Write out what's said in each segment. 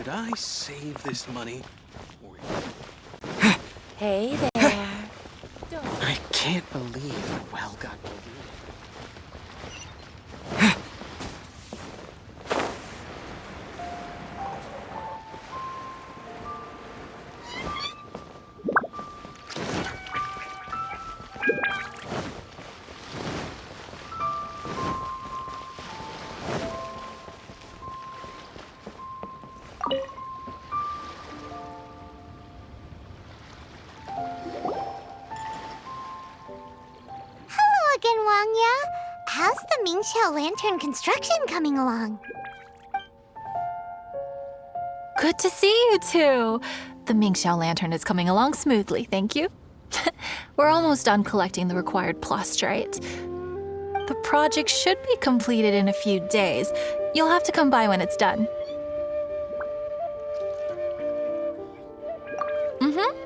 Should I save this money? Or... Hey there. I can't believe the well got polluted. How's the Mingxiao Lantern construction coming along? Good to see you two. The Mingxiao Lantern is coming along smoothly, thank you. We're almost done collecting the required plastrite. The project should be completed in a few days. You'll have to come by when it's done.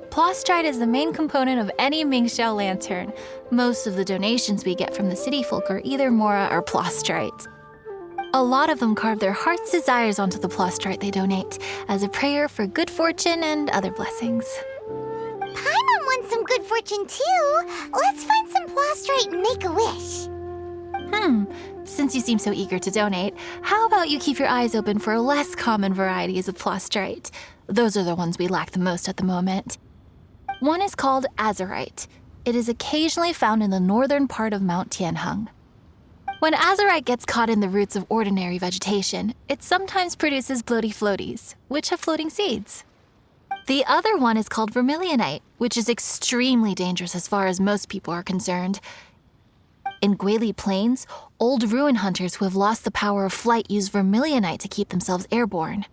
Plastrite is the main component of any Mingxiao Lantern. Most of the donations we get from the city folk are either Mora or plastrite. A lot of them carve their heart's desires onto the plastrite they donate as a prayer for good fortune and other blessings. Paimon wants some good fortune too. Let's find some plastrite and make a wish. Since you seem so eager to donate, how about you keep your eyes open for less common varieties of plastrite? Those are the ones we lack the most at the moment. One is called azurite. It is occasionally found in the northern part of Mount Tianheng. When azurite gets caught in the roots of ordinary vegetation, it sometimes produces bloaty floaties, which have floating seeds. The other one is called vermilionite, which is extremely dangerous as far as most people are concerned. In Guili Plains, old ruin hunters who have lost the power of flight use vermilionite to keep themselves airborne.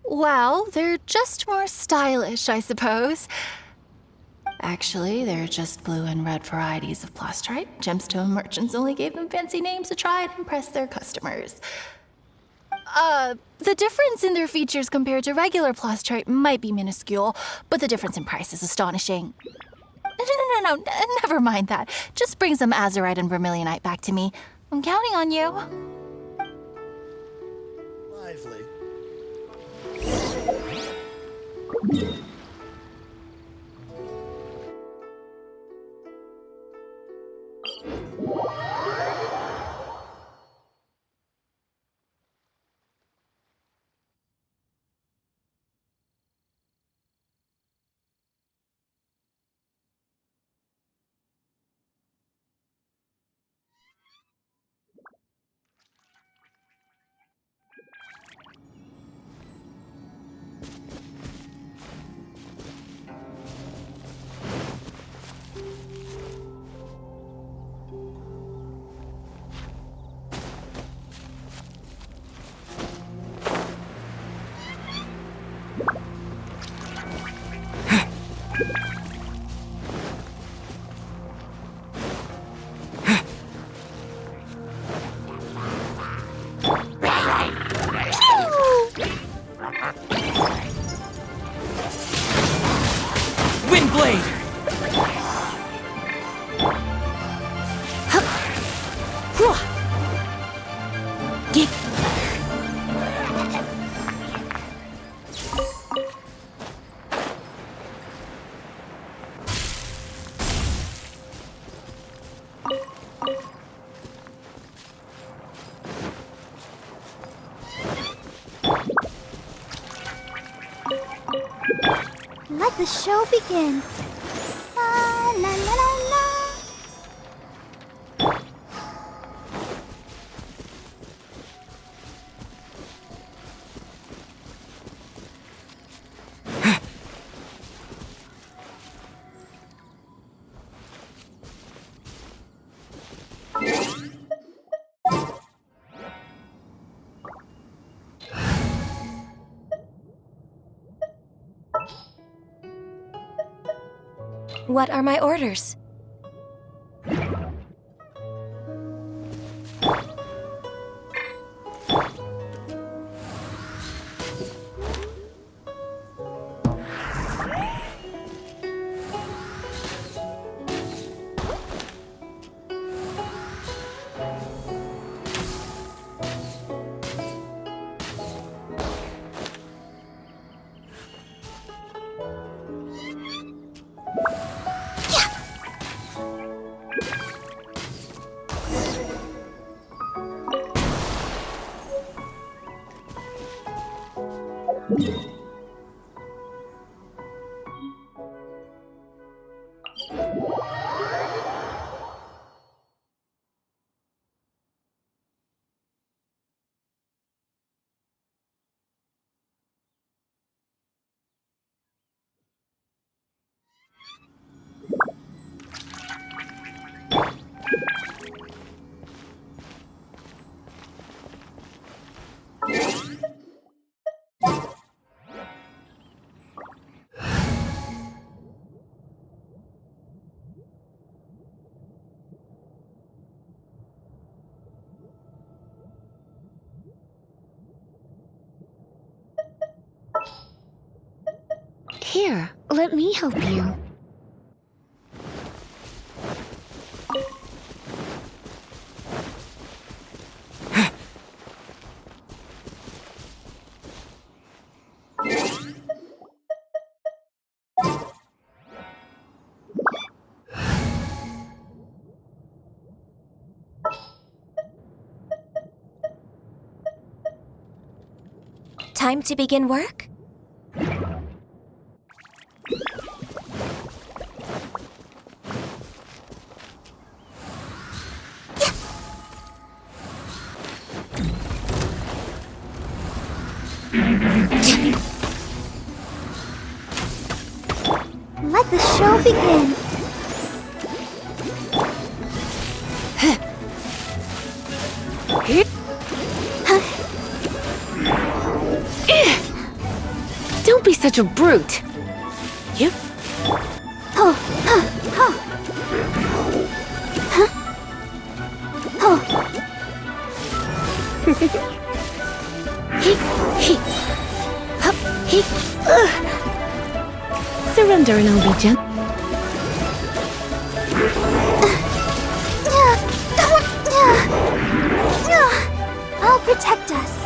Well, they're just more stylish, I suppose. Actually, they're just blue and red varieties of plastrite. Gemstone merchants only gave them fancy names to try and impress their customers. The difference in their features compared to regular plastrite might be minuscule, but the difference in price is astonishing. No, never mind that. Just bring some azurite and vermilionite back to me. I'm counting on you. Lively. Windblade! Let the show begin. La la la la la. What are my orders? Here, let me help you. Time to begin work? Let the show begin. Don't be such a brute. Yep. Oh, Surrender and I'll be gentle. I'll protect us.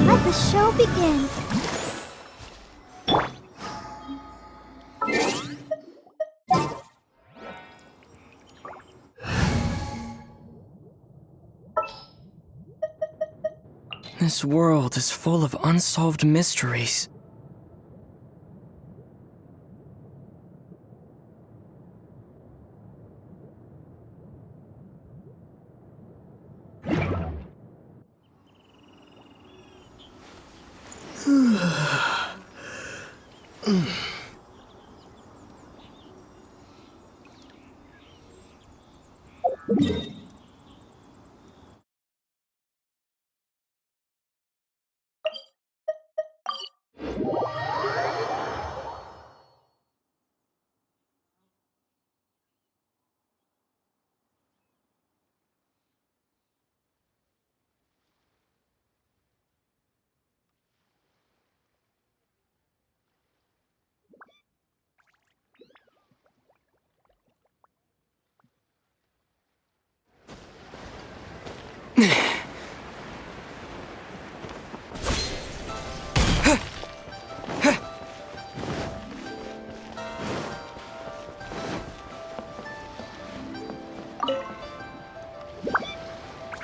Let the show begin. This world is full of unsolved mysteries.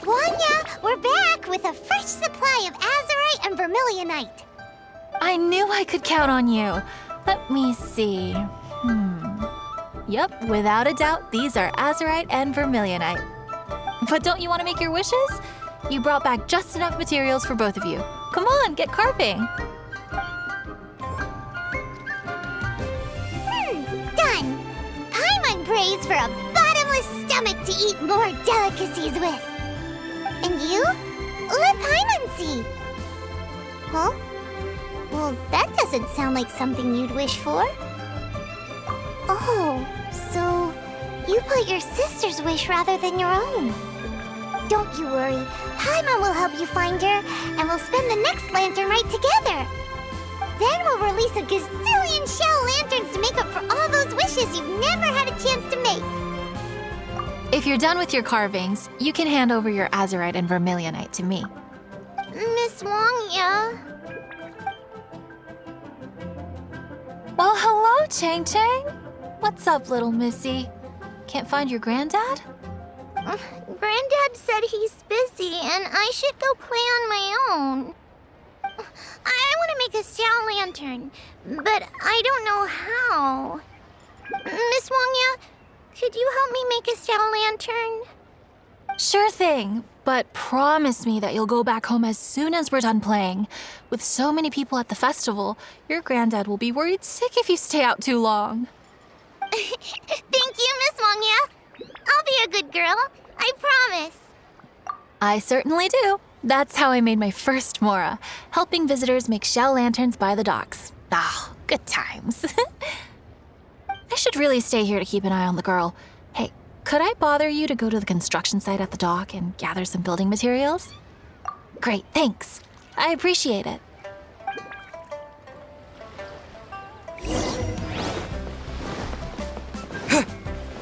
Wanya, we're back with a fresh supply of azurite and vermilionite. I knew I could count on you. Let me see. Yep, without a doubt, these are azurite and vermilionite. But don't you want to make your wishes? You brought back just enough materials for both of you. Come on, get carving. Done. Paimon prays for a bottomless stomach to eat more delicacies with. And you? Let Paimon see. Huh? Well, that doesn't doesn't sound like something you'd wish for. Oh, so you put your sister's wish rather than your own. Don't you worry. Paimon will help you find her, and we'll spend the next lantern rite together. Then we'll release a gazillion shell lanterns to make up for all those wishes you've never had a chance to make. If you're done with your carvings, you can hand over your azurite and vermilionite to me. Miss Wangya. Well, hello, Chang Chang. What's up, little missy? Can't find your granddad? Granddad said he's busy and I should go play on my own. I want to make a shell lantern, but I don't know how. Miss Wangya, could you help me make a shell lantern? Sure thing, but promise me that you'll go back home as soon as we're done playing. With so many people at the festival, your granddad will be worried sick if you stay out too long. Thank you, Miss Wangya. I'll be a good girl. I promise. I certainly do. That's how I made my first Mora, helping visitors make shell lanterns by the docks. Ah, good times. I should really stay here to keep an eye on the girl. Hey, could I bother you to go to the construction site at the dock and gather some building materials? Great, thanks. I appreciate it.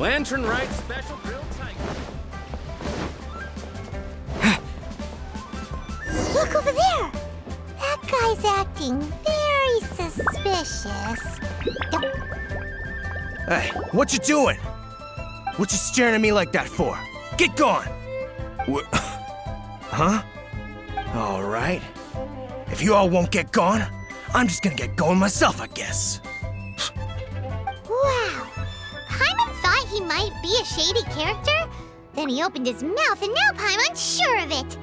Lantern rite special drill tight. Look over there. That guy's acting very suspicious. Hey, what you doing? What you staring at me like that for? Get gone! Huh? All right. If you all won't get gone, I'm just gonna get going myself, I guess. Wow. Paimon thought he might be a shady character. Then he opened his mouth and now Paimon's sure of it.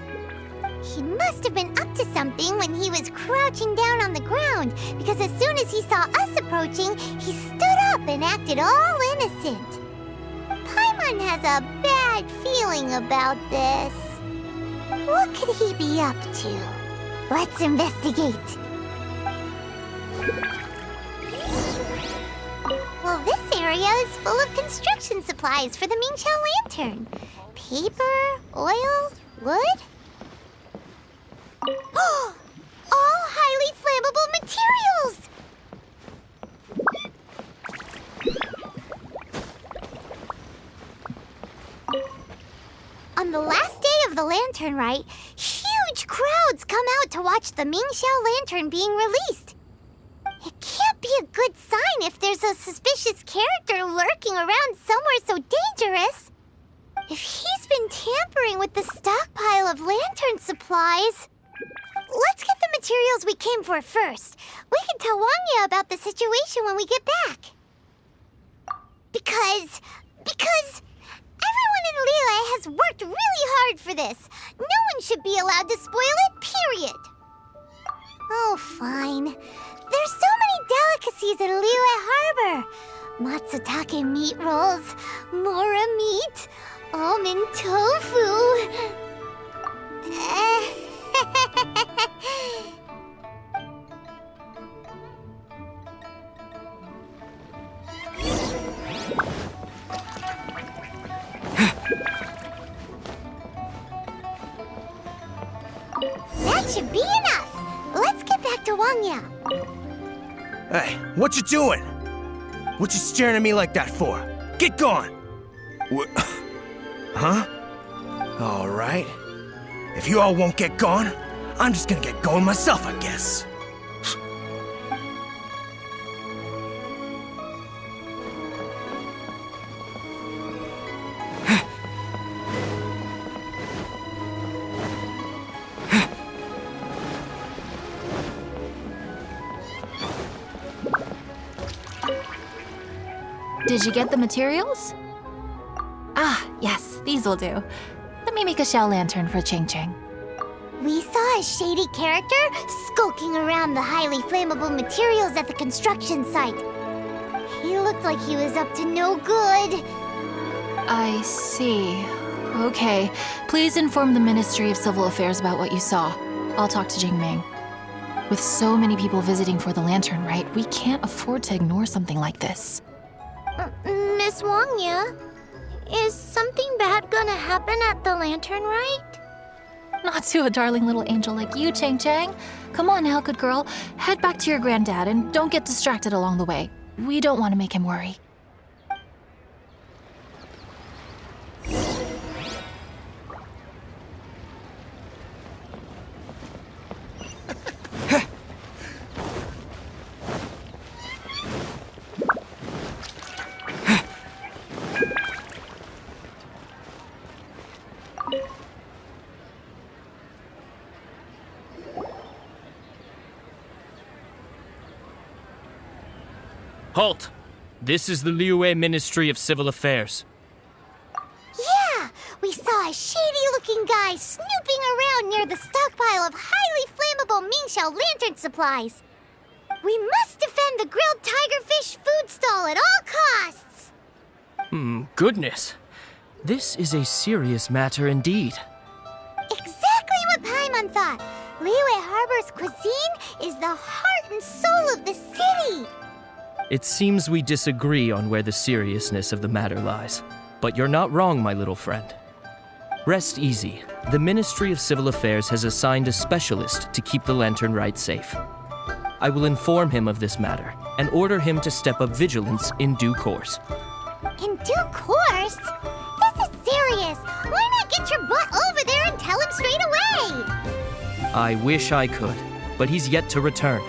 He must have been up to something when he was crouching down on the ground, because as soon as he saw us approaching, he stood up and acted all innocent. Paimon has a bad feeling about this. What could he be up to? Let's investigate. Well, this area is full of construction supplies for the Mingqiao lantern. Paper, oil, wood. All highly flammable materials! On the last day of the lantern rite, huge crowds come out to watch the Mingqiao lantern being released. It can't be a good sign if there's a suspicious character lurking around somewhere so dangerous. If he's been tampering with the stockpile of lantern supplies... Let's get the materials we came for first. We can tell Wangya about the situation when we get back. Because everyone in Liyue has worked really hard for this. No one should be allowed to spoil it, period. Oh, fine. There's so many delicacies in Liyue Harbor. Matsutake meat rolls, mora meat, almond tofu. That should be enough. Let's get back to Wangya. Hey, what you doing? What you staring at me like that for? Get gone! Huh? All right. If you all won't get gone, I'm just gonna get going myself, I guess. Did you get the materials? Ah, yes, these will do. Let me make a shell lantern for Ching Ching. We saw a shady character skulking around the highly flammable materials at the construction site. He looked like he was up to no good. I see. Okay. Please inform the Ministry of Civil Affairs about what you saw. I'll talk to Jingming. With so many people visiting for the lantern rite, we can't afford to ignore something like this. Miss Wangya, is something bad gonna happen at the lantern rite? Not to a darling little angel like you, Chang Chang. Come on now, good girl. Head back to your granddad and don't get distracted along the way. We don't want to make him worry. Halt! This is the Liyue Ministry of Civil Affairs. Yeah, we saw a shady-looking guy snooping around near the stockpile of highly flammable Mingxiao lantern supplies. We must defend the grilled tigerfish food stall at all costs! Goodness. This is a serious matter indeed. Exactly what Paimon thought. Liyue Harbor's cuisine is the heart and soul of the city. It seems we disagree on where the seriousness of the matter lies. But you're not wrong, my little friend. Rest easy. The Ministry of Civil Affairs has assigned a specialist to keep the lantern rite safe. I will inform him of this matter and order him to step up vigilance in due course. In due course? This is serious. Why not get your butt over there and tell him straight away? I wish I could, but he's yet to return.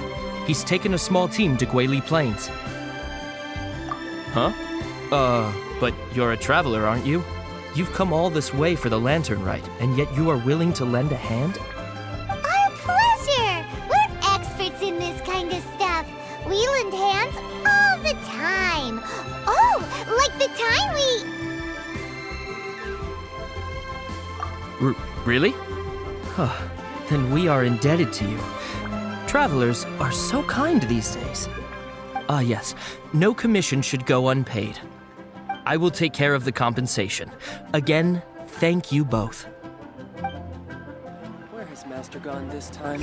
He's taken a small team to Guili Plains. Huh? But you're a traveler, aren't you? You've come all this way for the lantern rite, and yet you are willing to lend a hand? Our pleasure! We're experts in this kind of stuff. We lend hands all the time. Oh, like the time we... Really? Huh. Then we are indebted to you. Travelers are so kind these days. Yes. No commission should go unpaid. I will take care of the compensation. Again, thank you both. Where has Master gone this time?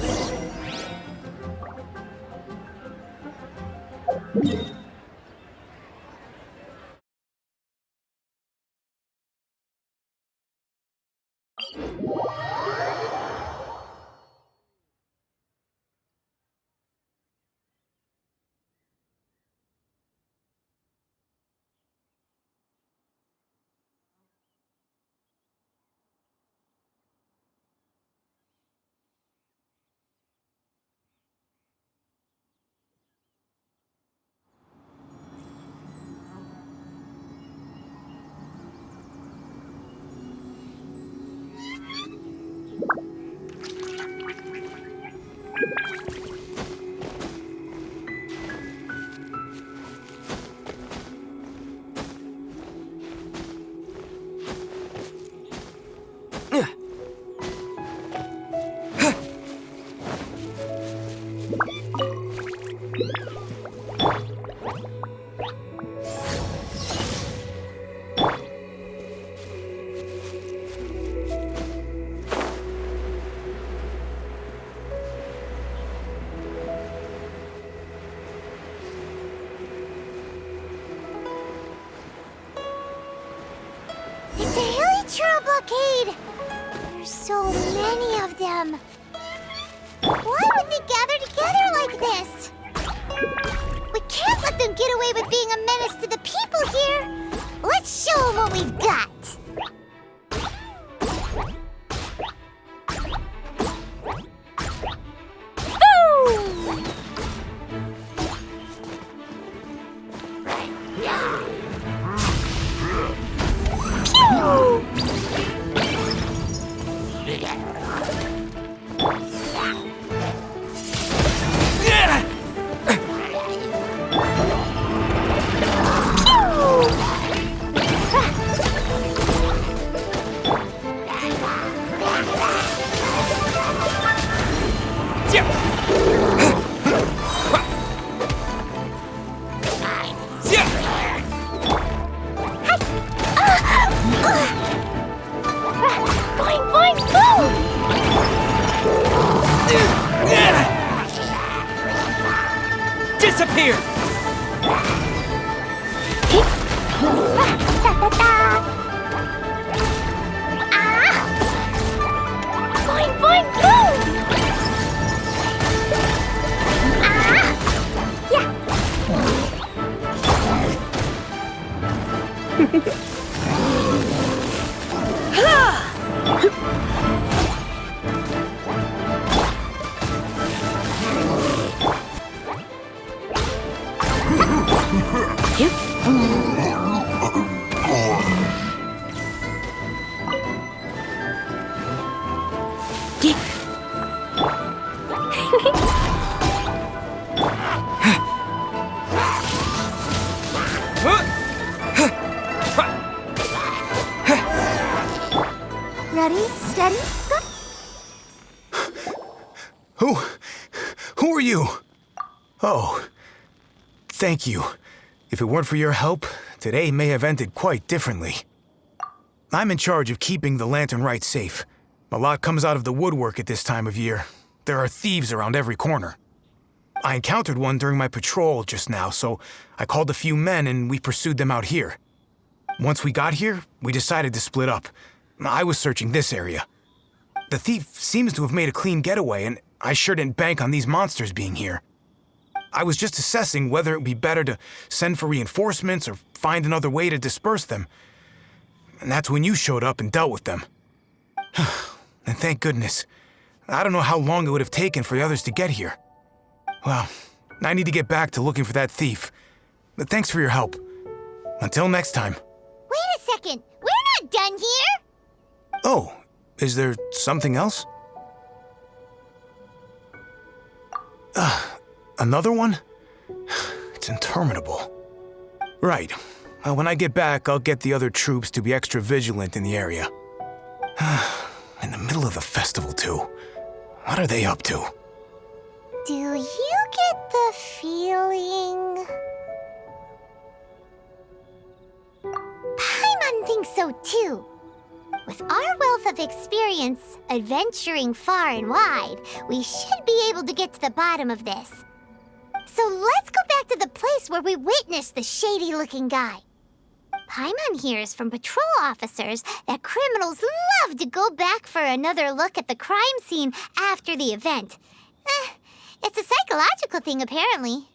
It's a hilly blockade! There's so many of them. Why would they gather together like this? We can't let them get away with being a menace to the people here. Let's show them what we've got. Boom! Boing, boing, boom! disappear! Boing, boing, boom! Ready, steady, go! Who are you? Oh, thank you. If it weren't for your help, today may have ended quite differently. I'm in charge of keeping the Lantern Rite safe. A lot comes out of the woodwork at this time of year. There are thieves around every corner. I encountered one during my patrol just now, so I called a few men and we pursued them out here. Once we got here, we decided to split up. I was searching this area. The thief seems to have made a clean getaway, and I sure didn't bank on these monsters being here. I was just assessing whether it would be better to send for reinforcements or find another way to disperse them. And that's when you showed up and dealt with them. And thank goodness. I don't know how long it would have taken for the others to get here. Well, I need to get back to looking for that thief. But thanks for your help. Until next time. Wait a second! We're not done here! Oh, is there something else? Another one? It's interminable. Right. When I get back, I'll get the other troops to be extra vigilant in the area. In the middle of the festival, too. What are they up to? Do you get the feeling... Paimon thinks so too. With our wealth of experience, adventuring far and wide, we should be able to get to the bottom of this. So let's go back to the place where we witnessed the shady-looking guy. Paimon hears from patrol officers that criminals love to go back for another look at the crime scene after the event. It's a psychological thing, apparently.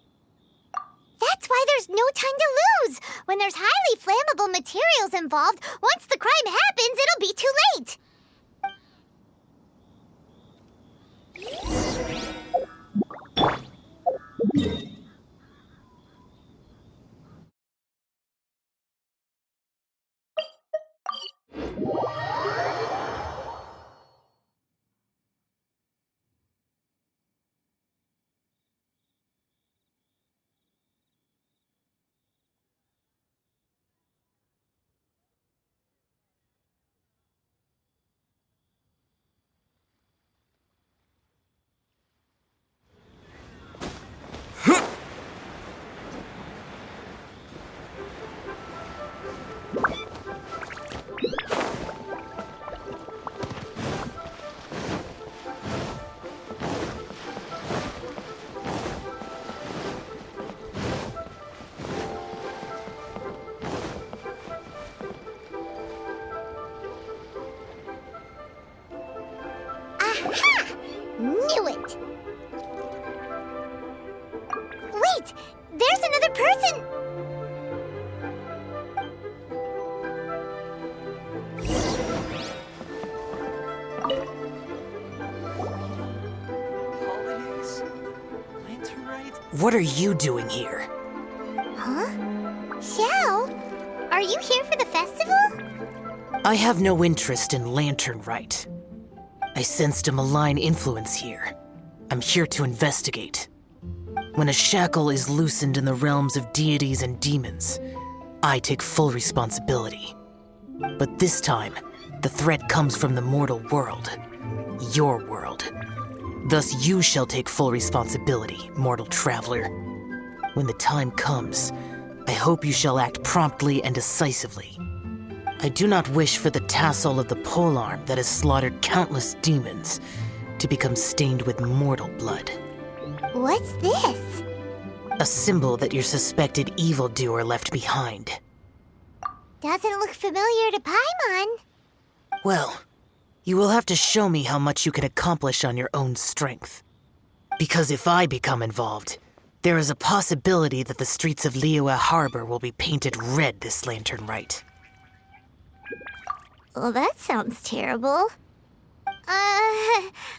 That's why there's no time to lose. When there's highly flammable materials involved, once the crime happens, it'll be too late. Aha! Knew it! Wait! There's another person! Holidays? Lantern Rite? What are you doing here? Huh? Xiao? Are you here for the festival? I have no interest in Lantern Rite. I sensed a malign influence here. I'm here to investigate. When a shackle is loosened in the realms of deities and demons, I take full responsibility. But this time, the threat comes from the mortal world. Your world. Thus you shall take full responsibility, mortal traveler. When the time comes, I hope you shall act promptly and decisively. I do not wish for the tassel of the polearm that has slaughtered countless demons to become stained with mortal blood. What's this? A symbol that your suspected evildoer left behind. Doesn't look familiar to Paimon. Well, you will have to show me how much you can accomplish on your own strength. Because if I become involved, there is a possibility that the streets of Liyue Harbor will be painted red this lantern rite. Well, that sounds terrible.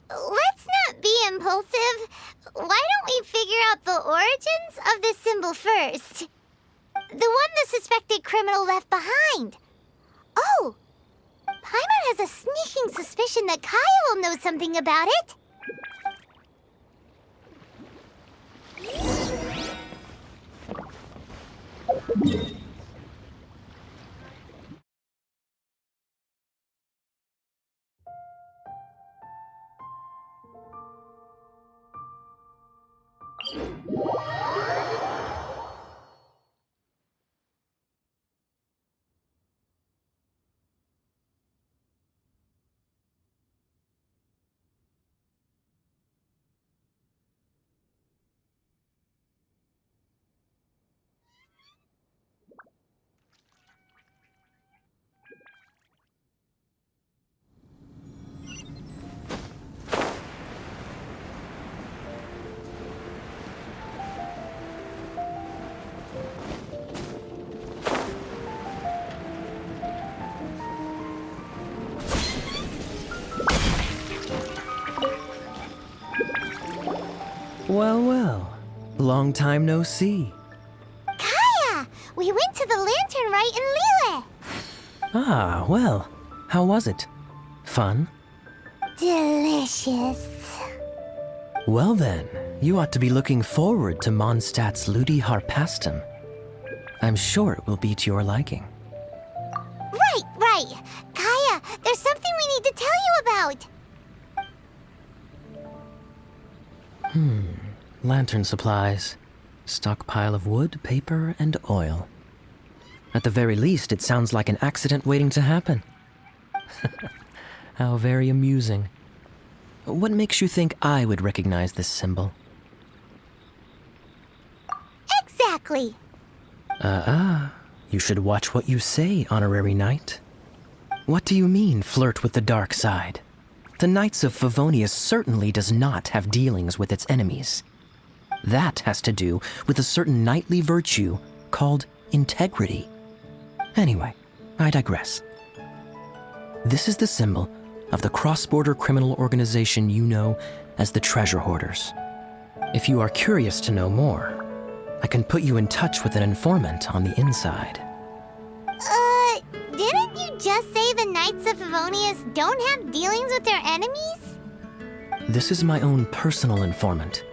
Let's not be impulsive. Why don't we figure out the origins of this symbol first? The one the suspected criminal left behind. Oh! Paimon has a sneaking suspicion that Kaya will know something about it. Well, well. Long time no see. Kaya! We went to the lantern rite in Liyue. Ah, well. How was it? Fun? Delicious. Well then, you ought to be looking forward to Mondstadt's Ludi Harpastum. I'm sure it will be to your liking. Right. Kaya, there's something we need to tell you about. Lantern supplies. Stockpile of wood, paper, and oil. At the very least, it sounds like an accident waiting to happen. How very amusing. What makes you think I would recognize this symbol? Exactly. You should watch what you say, honorary knight. What do you mean, flirt with the dark side? The Knights of Favonius certainly does not have dealings with its enemies. That has to do with a certain knightly virtue called integrity. Anyway, I digress. This is the symbol of the cross-border criminal organization you know as the Treasure Hoarders. If you are curious to know more, I can put you in touch with an informant on the inside. Didn't you just say the Knights of Favonius don't have dealings with their enemies? This is my own personal informant.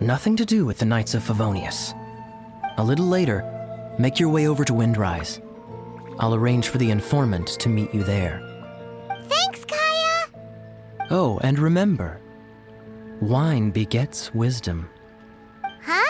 Nothing to do with the Knights of Favonius. A little later, make your way over to Windrise. I'll arrange for the informant to meet you there. Thanks, Kaya! Oh, and remember, wine begets wisdom. Huh?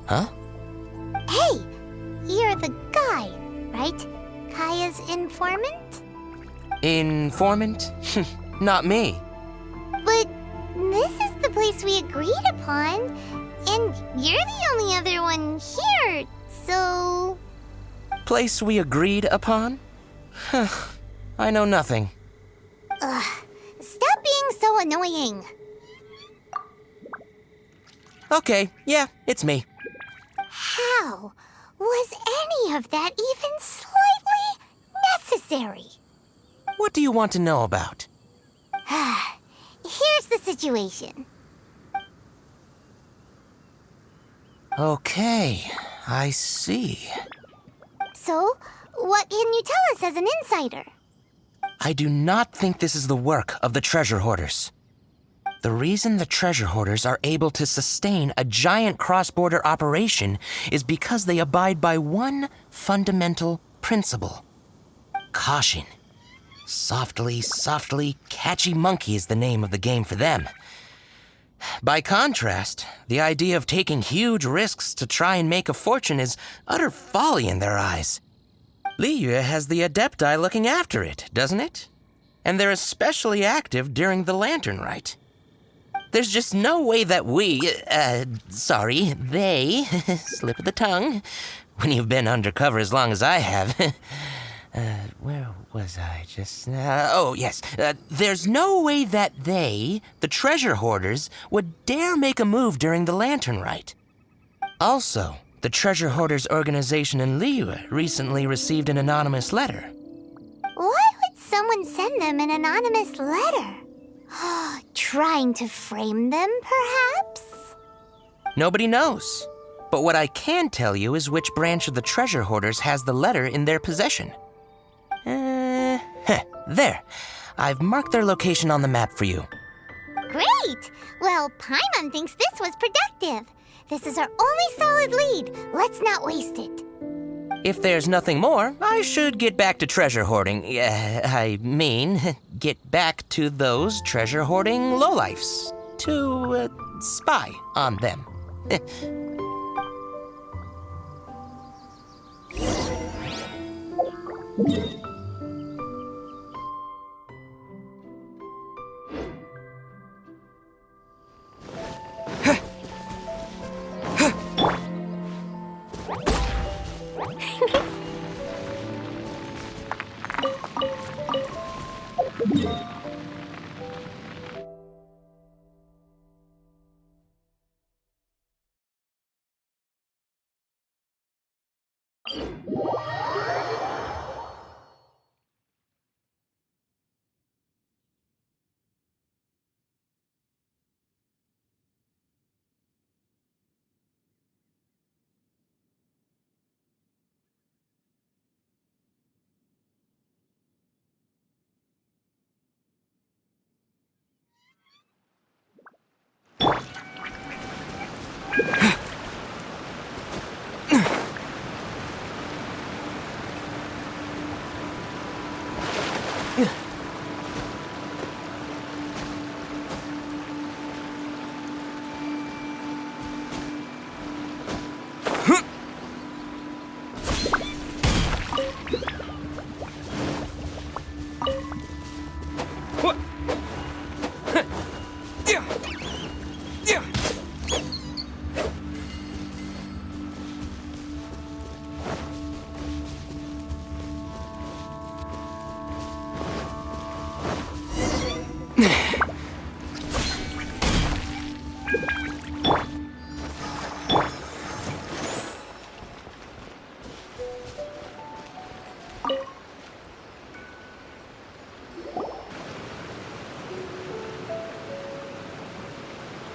Huh? Hey! You're the guy, right? Kaya's informant? Informant? Not me. But this is the place we agreed upon, and you're the only other one here, so... Place we agreed upon? I know nothing. Stop being so annoying. Okay, yeah, it's me. How was any of that even slightly necessary? What do you want to know about? Here's the situation. Okay, I see. So, what can you tell us as an insider? I do not think this is the work of the treasure hoarders. The reason the treasure hoarders are able to sustain a giant cross-border operation is because they abide by one fundamental principle. Caution. Softly, softly, catchy monkey is the name of the game for them. By contrast, the idea of taking huge risks to try and make a fortune is utter folly in their eyes. Liyue has the Adepti looking after it, doesn't it? And they're especially active during the Lantern Rite. There's just no way that they, slip of the tongue, when you've been undercover as long as I have. Where was I just now? Oh, yes. There's no way that they, the treasure hoarders, would dare make a move during the Lantern Rite. Also, the treasure hoarders organization in Liyue recently received an anonymous letter. Why would someone send them an anonymous letter? Trying to frame them, perhaps? Nobody knows. But what I can tell you is which branch of the treasure hoarders has the letter in their possession. There. I've marked their location on the map for you. Great! Well, Paimon thinks this was productive. This is our only solid lead. Let's not waste it. If there's nothing more, I should get back to treasure hoarding. Get back to those treasure hoarding lowlifes. To, spy on them.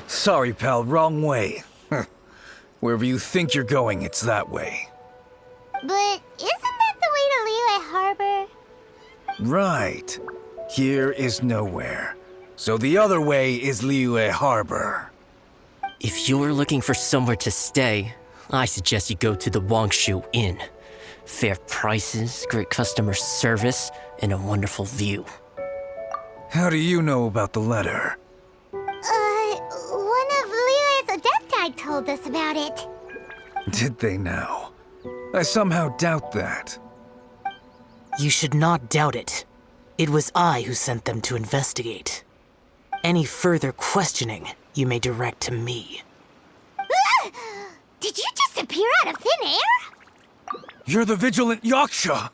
Sorry, pal, wrong way. Wherever you think you're going, it's that way. But isn't that the way to Liyue Harbor? Right. Here is nowhere. So the other way is Liyue Harbor. If you're looking for somewhere to stay, I suggest you go to the Wangshu Inn. Fair prices, great customer service, and a wonderful view. How do you know about the letter? One of Liyue's Adepti told us about it. Did they now? I somehow doubt that. You should not doubt it. It was I who sent them to investigate. Any further questioning you may direct to me. Did you just appear out of thin air? You're the vigilant Yaksha!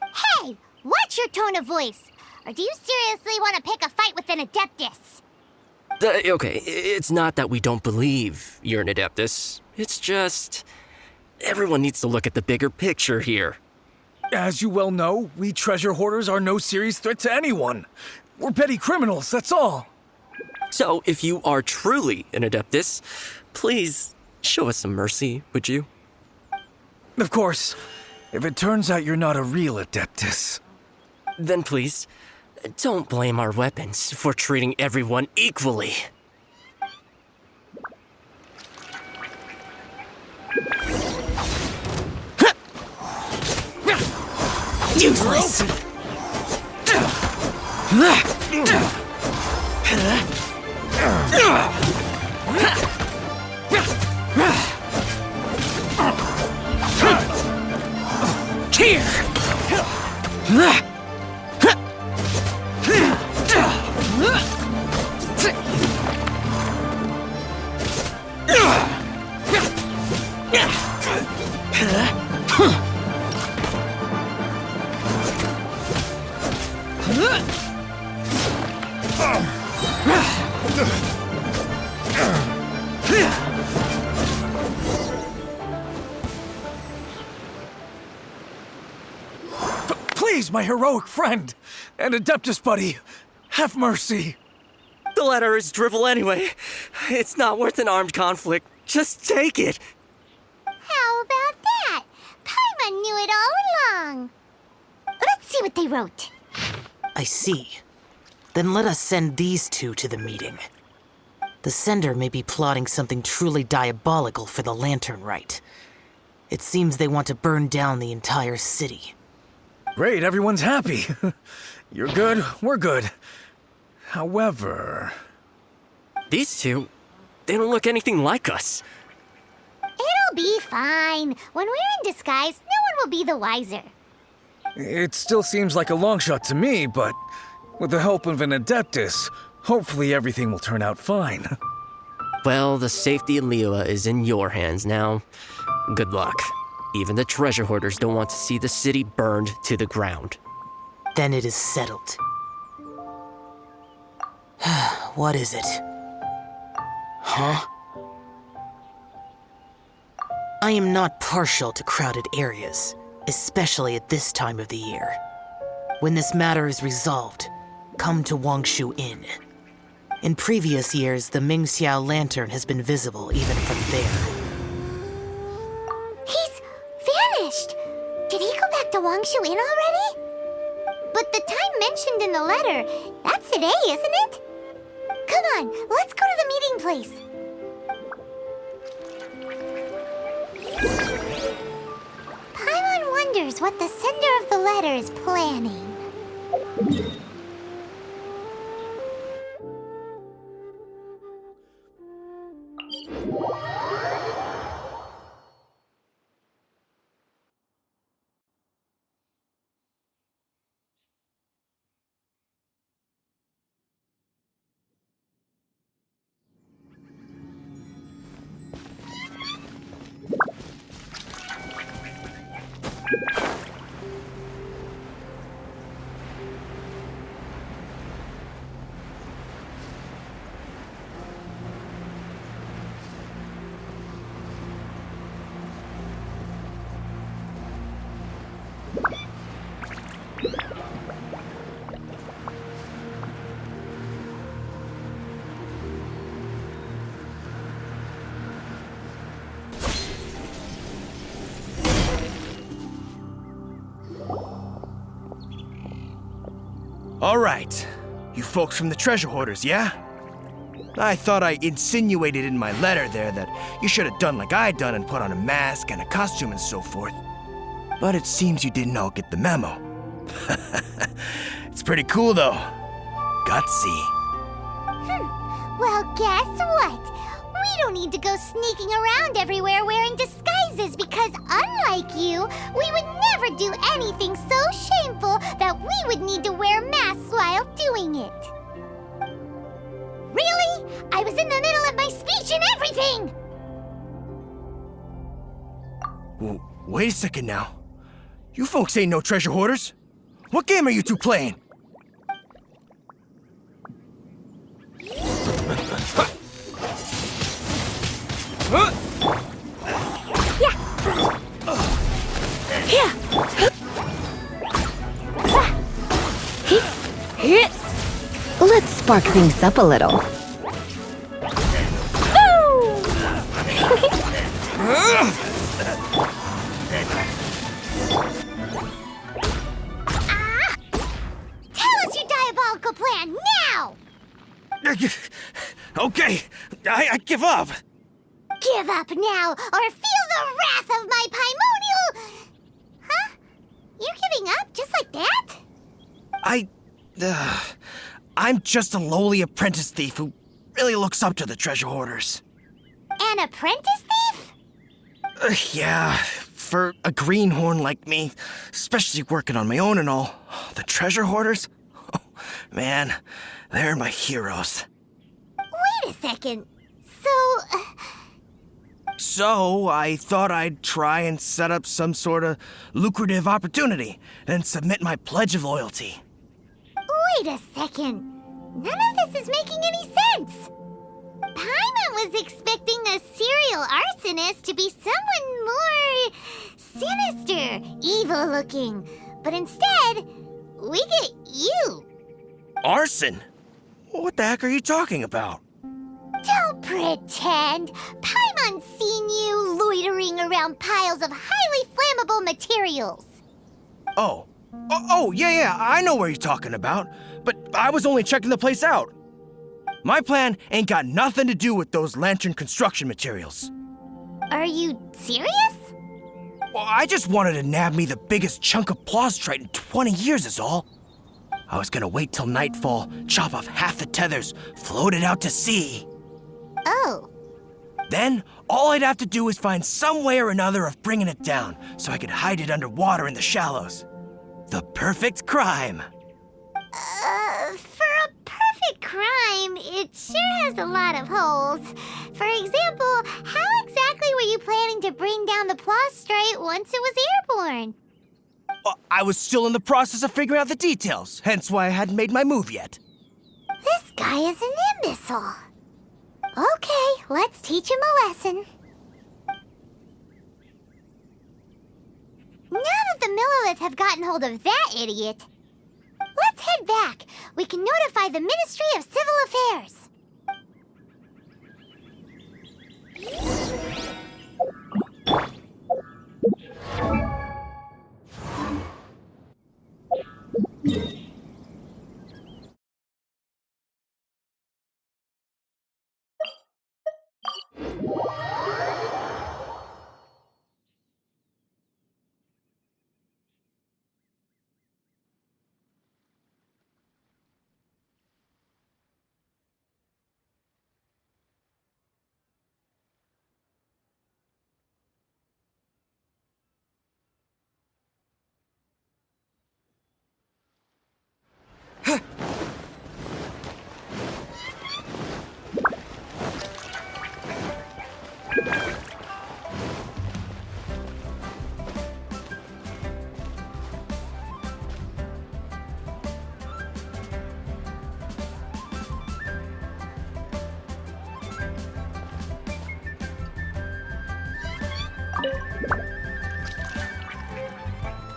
Hey, watch your tone of voice. Or do you seriously want to pick a fight with an Adeptus? Okay, it's not that we don't believe you're an Adeptus. It's just... everyone needs to look at the bigger picture here. As you well know, we treasure hoarders are no serious threat to anyone. We're petty criminals, that's all. So, if you are truly an Adeptus, please show us some mercy, would you? Of course, if it turns out you're not a real Adeptus. Then please, don't blame our weapons for treating everyone equally. Useless! Please, my heroic friend and Adeptus buddy, have mercy. The letter is drivel anyway. It's not worth an armed conflict. Just take it. How about that? Paimon knew it all along. Let's see what they wrote. I see. Then let us send these two to the meeting. The sender may be plotting something truly diabolical for the Lantern Rite. It seems they want to burn down the entire city. Great, everyone's happy. You're good, we're good. However... These two, they don't look anything like us. It'll be fine. When we're in disguise, no one will be the wiser. It still seems like a long shot to me, but with the help of an Adeptus, hopefully everything will turn out fine. Well, the safety of Liyue is in your hands now. Good luck. Even the treasure hoarders don't want to see the city burned to the ground. Then it is settled. What is it? Huh? I am not partial to crowded areas, especially at this time of the year. When this matter is resolved, come to Wangshu Inn. In previous years, the Mingxiao lantern has been visible even from there. He's vanished! Did he go back to Wangshu Inn already? But the time mentioned in the letter, that's today, isn't it? Come on, let's go to the meeting place. Paimon wonders what the sender of the letter is planning. All right. You folks from the treasure hoarders, yeah? I thought I insinuated in my letter there that you should have done like I done and put on a mask and a costume and so forth. But it seems you didn't all get the memo. It's pretty cool, though. Gutsy. Well, guess what? We don't need to go sneaking around everywhere wearing disguises because, unlike you, we would never do anything so shameful that we would need to wear masks while doing it. Really? I was in the middle of my speech and everything! Wait a second now. You folks ain't no treasure hoarders. What game are you two playing? Let's spark things up a little. Tell us your diabolical plan now! Okay, I give up. Give up now, or feel the wrath of my Paimonial... Huh? You're giving up just like that? I'm just a lowly apprentice thief who really looks up to the treasure hoarders. An apprentice thief? Yeah, for a greenhorn like me, especially working on my own and all, the treasure hoarders? Oh, man, they're my heroes. Wait a second. So... So, I thought I'd try and set up some sort of lucrative opportunity, and submit my pledge of loyalty. Wait a second. None of this is making any sense. Paimon was expecting the serial arsonist to be someone more sinister, evil-looking. But instead, we get you. Arson? What the heck are you talking about? Don't pretend. Paimon's seen you loitering around piles of highly flammable materials. Oh, yeah, I know what you're talking about. But I was only checking the place out. My plan ain't got nothing to do with those lantern construction materials. Are you serious? Well, I just wanted to nab me the biggest chunk of plaustrite in 20 years is all. I was gonna wait till nightfall, chop off half the tethers, float it out to sea. Oh. Then, all I'd have to do is find some way or another of bringing it down, so I could hide it underwater in the shallows. The perfect crime. For a perfect crime, it sure has a lot of holes. For example, how exactly were you planning to bring down the plaustrite once it was airborne? Well, I was still in the process of figuring out the details, hence why I hadn't made my move yet. This guy is an imbecile. Okay, let's teach him a lesson. Now that the Millilith have gotten hold of that idiot, let's head back. We can notify the Ministry of Civil Affairs.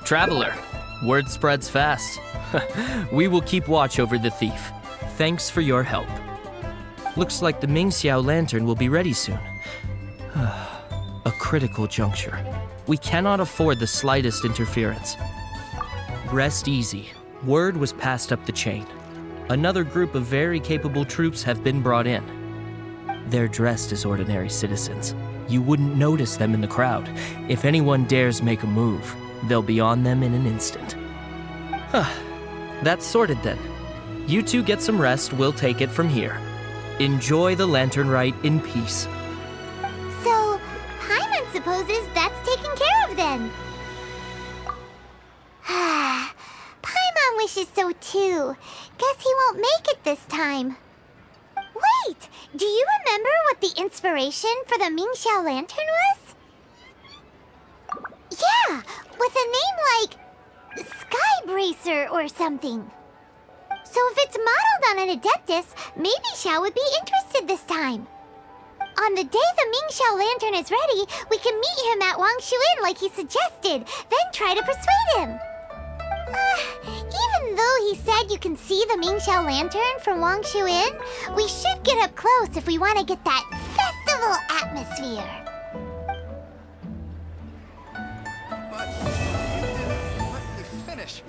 Traveler, word spreads fast. We will keep watch over the thief. Thanks for your help. Looks like the Mingxiao lantern will be ready soon. A critical juncture. We cannot afford the slightest interference. Rest easy. Word was passed up the chain. Another group of very capable troops have been brought in. They're dressed as ordinary citizens. You wouldn't notice them in the crowd. If anyone dares make a move, they'll be on them in an instant. That's sorted then. You two get some rest, we'll take it from here. Enjoy the lantern rite in peace. So, Paimon supposes that's taken care of then. Paimon wishes so too. Guess he won't make it this time. Wait, do you remember what the inspiration for the Mingxiao lantern was? Yeah, with a name like Sky Bracer or something. So if it's modeled on an Adeptus, maybe Xiao would be interested this time. On the day the Mingxiao lantern is ready, we can meet him at Wangshu Inn like he suggested, then try to persuade him. Even though he said you can see the Mingxiao lantern from Wangshu Inn, we should get up close if we want to get that festival atmosphere. But you didn't let me finish.